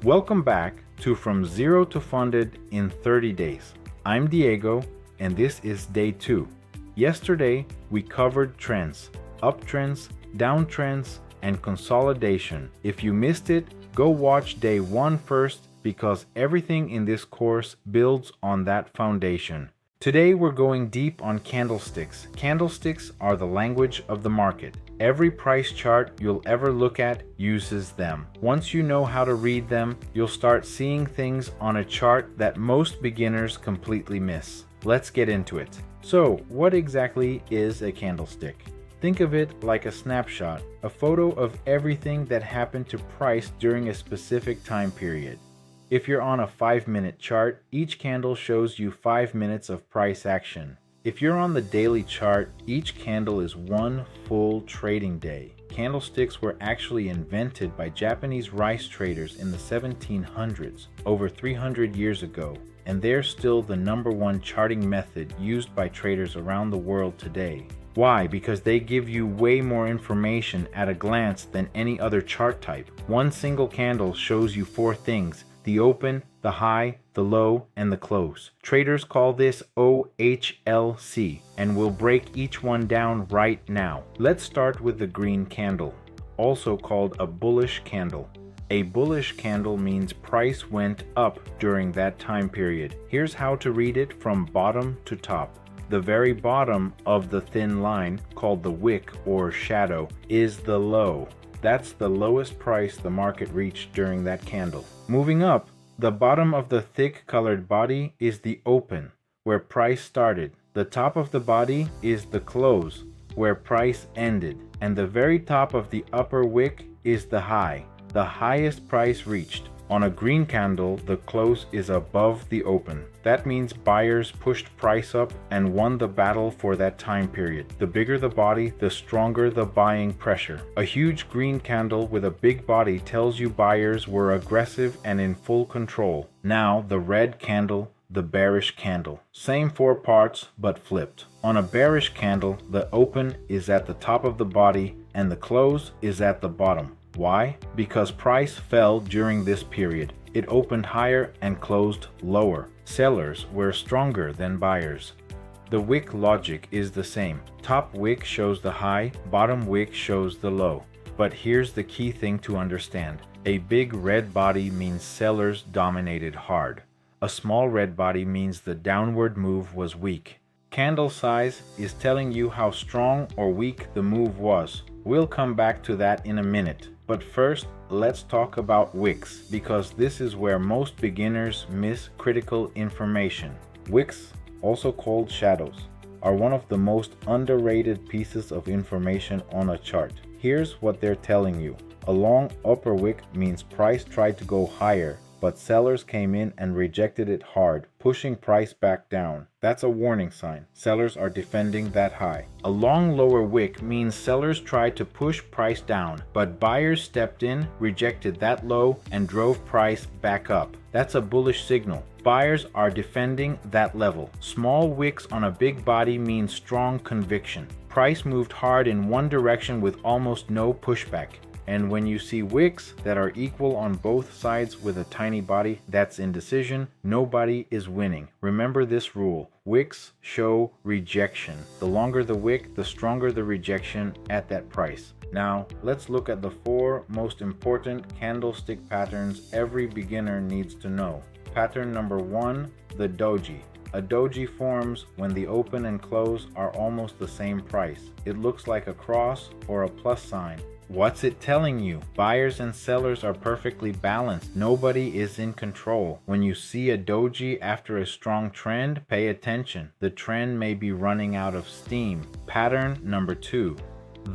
Welcome back to From Zero to Funded in 30 Days. I'm Diego, and this is day 2. Yesterday, we covered trends, uptrends, downtrends, and consolidation. If you missed it, go watch day 1 first because everything in this course builds on that foundation. Today, we're going deep on candlesticks. Candlesticks are the language of the market. Every price chart you'll ever look at uses them. Once you know how to read them, you'll start seeing things on a chart that most beginners completely miss. Let's get into it. So, what exactly is a candlestick? Think of it like a snapshot, a photo of everything that happened to price during a specific time period. If you're on a 5-minute chart, each candle shows you 5 minutes of price action. If you're on the daily chart, each candle is one full trading day. Candlesticks were actually invented by Japanese rice traders in the 1700s, over 300 years ago, and they're still the #1 charting method used by traders around the world today. Why? Because they give you way more information at a glance than any other chart type. One single candle shows you 4 things: the open, the high, the low, and the close. Traders call this OHLC, and we'll break each one down right now. Let's start with the green candle, also called a bullish candle. A bullish candle means price went up during that time period. Here's how to read it from bottom to top. The very bottom of the thin line, called the wick or shadow, is the low. That's the lowest price the market reached during that candle. Moving up, the bottom of the thick colored body is the open, where price started. The top of the body is the close, where price ended. And the very top of the upper wick is the high, the highest price reached. On a green candle, the close is above the open. That means buyers pushed price up and won the battle for that time period. The bigger the body, the stronger the buying pressure. A huge green candle with a big body tells you buyers were aggressive and in full control. Now, the red candle, the bearish candle. Same 4 parts, but flipped. On a bearish candle, the open is at the top of the body and the close is at the bottom. Why? Because price fell during this period. It opened higher and closed lower. Sellers were stronger than buyers. The wick logic is the same. Top wick shows the high, bottom wick shows the low. But here's the key thing to understand. A big red body means sellers dominated hard. A small red body means the downward move was weak. Candle size is telling you how strong or weak the move was. We'll come back to that in a minute. But first, let's talk about wicks, because this is where most beginners miss critical information. Wicks, also called shadows, are one of the most underrated pieces of information on a chart. Here's what they're telling you. A long upper wick means price tried to go higher, but sellers came in and rejected it hard, pushing price back down. That's a warning sign. Sellers are defending that high. A long lower wick means sellers tried to push price down, but buyers stepped in, rejected that low, and drove price back up. That's a bullish signal. Buyers are defending that level. Small wicks on a big body mean strong conviction. Price moved hard in one direction with almost no pushback. And when you see wicks that are equal on both sides with a tiny body, that's indecision. Nobody is winning. Remember this rule. Wicks show rejection. The longer the wick, the stronger the rejection at that price. Now, let's look at the 4 most important candlestick patterns every beginner needs to know. Pattern number 1, the doji. A doji forms when the open and close are almost the same price. It looks like a cross or a plus sign. What's it telling you? Buyers and sellers are perfectly balanced. Nobody is in control. When you see a doji after a strong trend, pay attention. The trend may be running out of steam. Pattern number 2,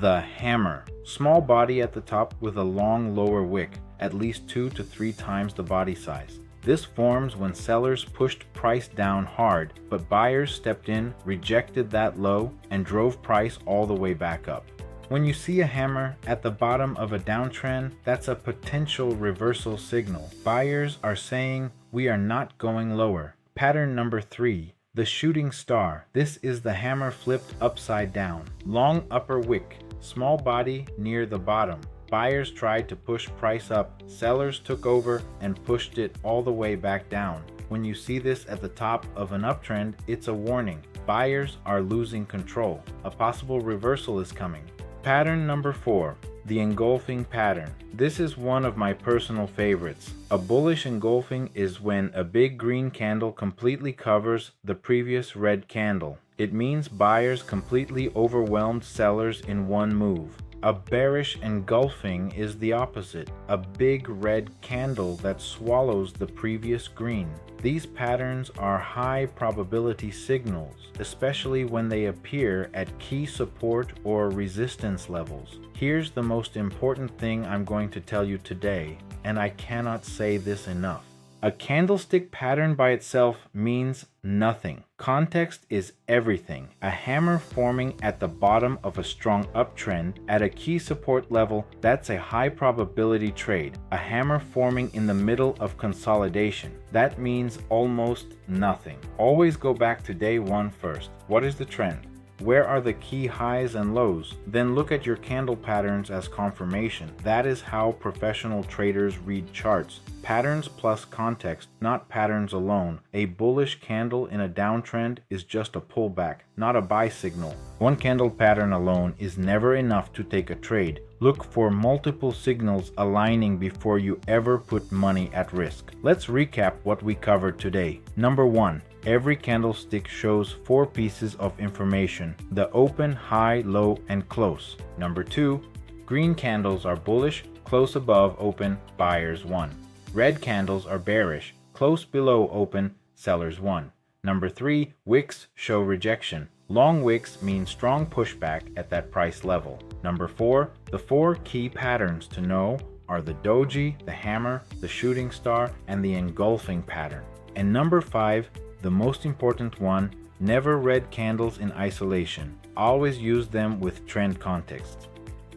the hammer. Small body at the top with a long lower wick, at least 2 to 3 times the body size. This forms when sellers pushed price down hard, but buyers stepped in, rejected that low, and drove price all the way back up. When you see a hammer at the bottom of a downtrend, that's a potential reversal signal. Buyers are saying, we are not going lower. Pattern number 3, the shooting star. This is the hammer flipped upside down. Long upper wick, small body near the bottom. Buyers tried to push price up, sellers took over and pushed it all the way back down. When you see this at the top of an uptrend, it's a warning. Buyers are losing control. A possible reversal is coming. Pattern number 4. The engulfing pattern. This is one of my personal favorites. A bullish engulfing is when a big green candle completely covers the previous red candle. It means buyers completely overwhelmed sellers in one move. A bearish engulfing is the opposite, a big red candle that swallows the previous green. These patterns are high probability signals, especially when they appear at key support or resistance levels. Here's the most important thing I'm going to tell you today, and I cannot say this enough. A candlestick pattern by itself means nothing. Context is everything. A hammer forming at the bottom of a strong uptrend at a key support level, that's a high probability trade. A hammer forming in the middle of consolidation, that means almost nothing. Always go back to day 1 first. What is the trend? Where are the key highs and lows? Then look at your candle patterns as confirmation. That is how professional traders read charts. Patterns plus context, not patterns alone. A bullish candle in a downtrend is just a pullback, not a buy signal. One candle pattern alone is never enough to take a trade. Look for multiple signals aligning before you ever put money at risk. Let's recap what we covered today. Number 1. Every candlestick shows 4 pieces of information: the open, high, low, and close. Number 2. Green candles are bullish, close above open, buyers won. Red candles are bearish, close below open, sellers won. Number 3. Wicks show rejection. Long wicks mean strong pushback at that price level. Number 4. The 4 key patterns to know are the Doji, the hammer, the shooting star, and the engulfing pattern. And number 5, the most important one, never red candles in isolation. Always use them with trend context.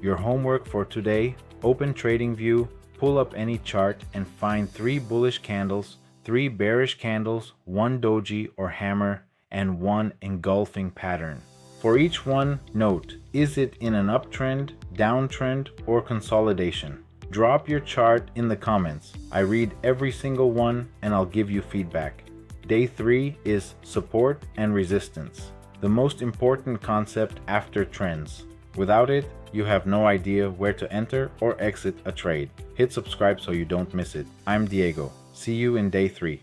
Your homework for today: open TradingView, pull up any chart and find 3 bullish candles, 3 bearish candles, 1 doji or hammer, and 1 engulfing pattern. For each one, note, is it in an uptrend, downtrend, or consolidation? Drop your chart in the comments. I read every single one and I'll give you feedback. Day 3 is support and resistance, the most important concept after trends. Without it, you have no idea where to enter or exit a trade. Hit subscribe so you don't miss it. I'm Diego. See you in day 3.